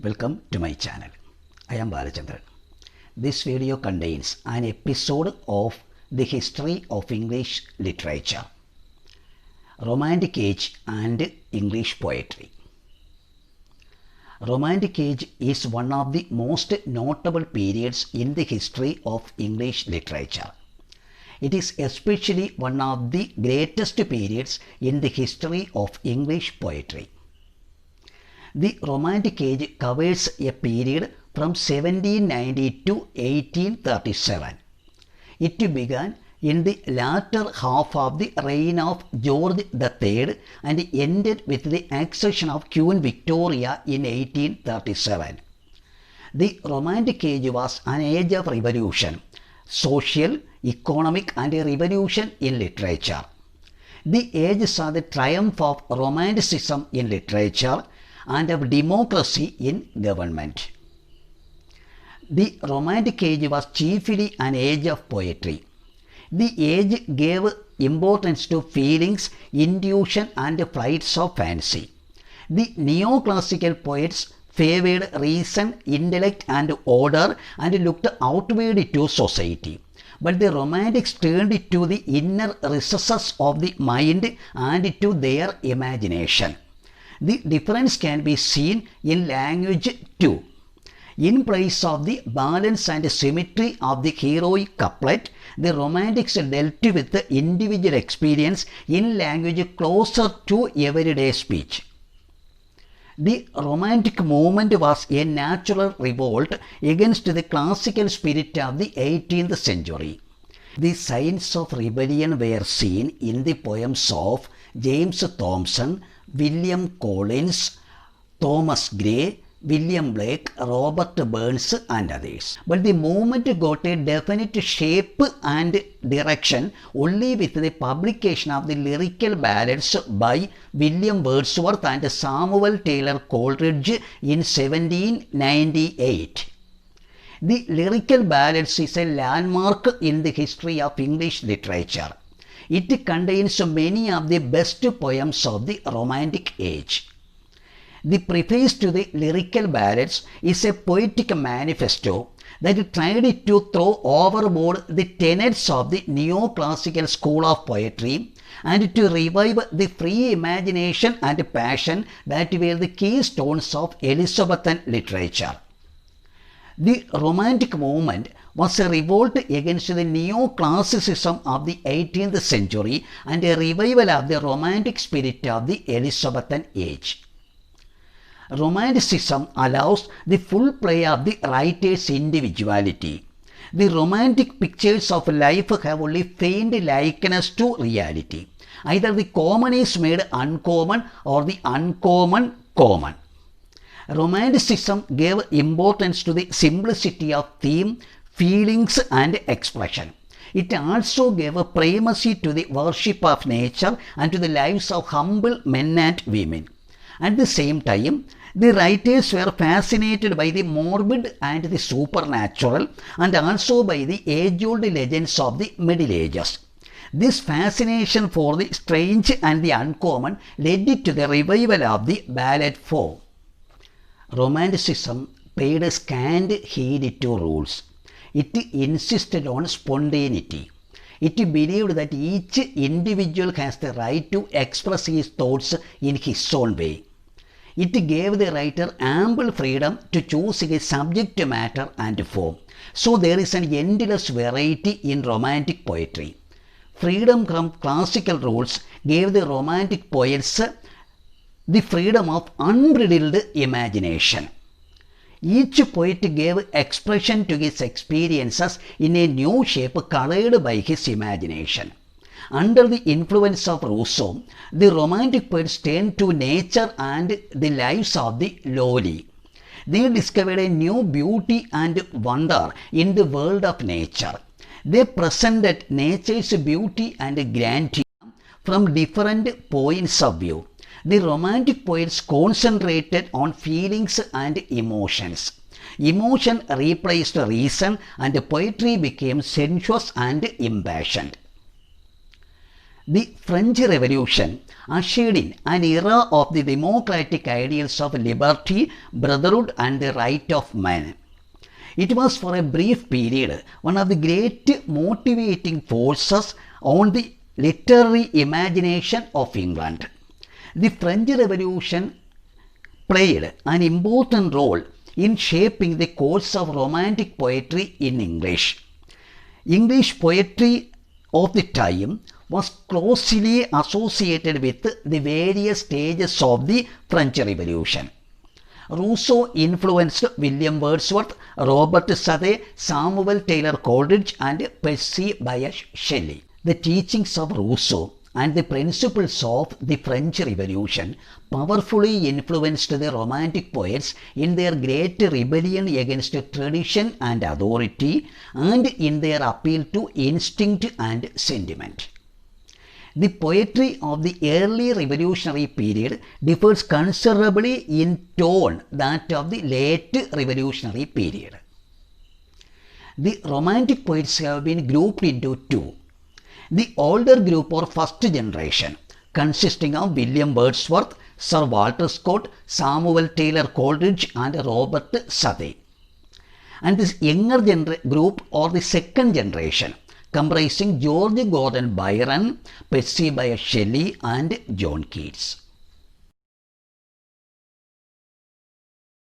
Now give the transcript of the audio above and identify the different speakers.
Speaker 1: Welcome to my channel. I am Balachandran. This video contains an episode of the history of English literature, Romantic Age and English poetry. Romantic Age is one of the most notable periods in the history of English literature. It is especially one of the greatest periods in the history of English poetry. The Romantic Age covers a period from 1790 to 1837. It began in the latter half of the reign of George III and ended with the accession of Queen Victoria in 1837. The Romantic Age was an age of revolution, social, economic and revolution in literature. The age saw the triumph of Romanticism in literature and of democracy in government. The Romantic Age was chiefly an age of poetry. The age gave importance to feelings, intuition and flights of fancy. The neoclassical poets favored reason, intellect and order and looked outward to society. But the Romantics turned to the inner recesses of the mind and to their imagination. The difference can be seen in language too. In place of the balance and symmetry of the heroic couplet, the Romantics dealt with the individual experience in language closer to everyday speech. The Romantic movement was a natural revolt against the classical spirit of the 18th century. The signs of rebellion were seen in the poems of James Thomson, William Collins, Thomas Gray, William Blake, Robert Burns and others. But the movement got a definite shape and direction only with the publication of the lyrical ballads by William Wordsworth and Samuel Taylor Coleridge in 1798. The lyrical ballads is a landmark in the history of English literature. It contains many of the best poems of the Romantic Age. The preface to the lyrical ballads is a poetic manifesto that tried to throw overboard the tenets of the neoclassical school of poetry and to revive the free imagination and passion that were the keystones of Elizabethan literature. The Romantic movement was a revolt against the neoclassicism of the 18th century and a revival of the romantic spirit of the Elizabethan age. Romanticism allows the full play of the writer's individuality. The romantic pictures of life have only faint likeness to reality. Either the common is made uncommon or the uncommon common. Romanticism gave importance to the simplicity of theme, feelings and expression. It also gave a primacy to the worship of nature and to the lives of humble men and women. At the same time, the writers were fascinated by the morbid and the supernatural and also by the age-old legends of the Middle Ages. This fascination for the strange and the uncommon led to the revival of the ballad form. Romanticism paid scant heed to rules. It insisted on spontaneity. It believed that each individual has the right to express his thoughts in his own way. It gave the writer ample freedom to choose his subject matter and form. So there is an endless variety in Romantic poetry. Freedom from classical rules gave the Romantic poets the freedom of unbridled imagination. Each poet gave expression to his experiences in a new shape colored by his imagination. Under the influence of Rousseau, the Romantic poets turned to nature and the lives of the lowly. They discovered a new beauty and wonder in the world of nature. They presented nature's beauty and grandeur from different points of view. The Romantic poets concentrated on feelings and emotions. Emotion replaced reason and poetry became sensuous and impassioned. The French Revolution ushered in an era of the democratic ideals of liberty, brotherhood and the right of man. It was for a brief period one of the great motivating forces on the literary imagination of England. The French Revolution played an important role in shaping the course of Romantic poetry in English. English poetry of the time was closely associated with the various stages of the French Revolution. Rousseau influenced William Wordsworth, Robert Southey, Samuel Taylor Coleridge and Percy Bysshe Shelley. The teachings of Rousseau and the principles of the French Revolution powerfully influenced the Romantic poets in their great rebellion against tradition and authority and in their appeal to instinct and sentiment. The poetry of the early revolutionary period differs considerably in tone that of the late revolutionary period. The Romantic poets have been grouped into two. The older group or first generation, consisting of William Wordsworth, Sir Walter Scott, Samuel Taylor Coleridge and Robert Southey. And this younger group or the second generation, comprising George Gordon Byron, Percy Bysshe Shelley and John Keats.